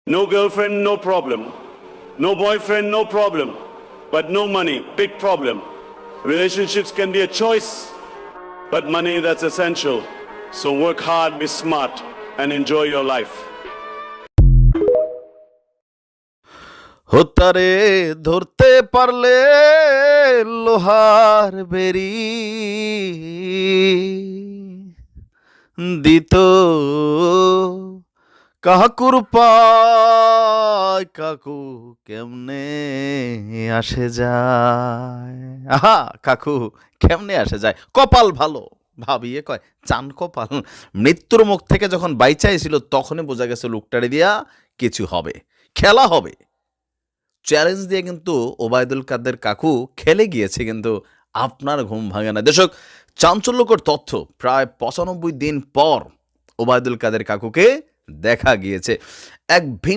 No girlfriend, no problem. No boyfriend, no problem. But no money, big problem. Relationships can be a choice, but money, that's essential. So work hard, be smart, and enjoy your life. হতারে ধরতে পারলে লোহার বেরি দিত কাকুর পায় কাকু কেমনে আসে যায়। আহা কাকু কেমনে আসে যায়, কপাল ভালো ভাবিয়ে কয় চান কপাল। মৃত্যুর মুখ থেকে যখন বাইচাইছিল তখনই বোঝা গেছে লোকটারে দিয়া কিছু হবে, খেলা হবে। চ্যালেঞ্জ দিয়ে কিন্তু ওবায়দুল কাদের কাকু খেলে গিয়েছে, কিন্তু আপনার ঘুম ভাঙে না। দর্শক, চাঞ্চল্যকর তথ্য, প্রায় ৯৫ দিন পর ওবায়দুল কাদের কাকুকে দেখা গিয়েছে। এক ভিন্ন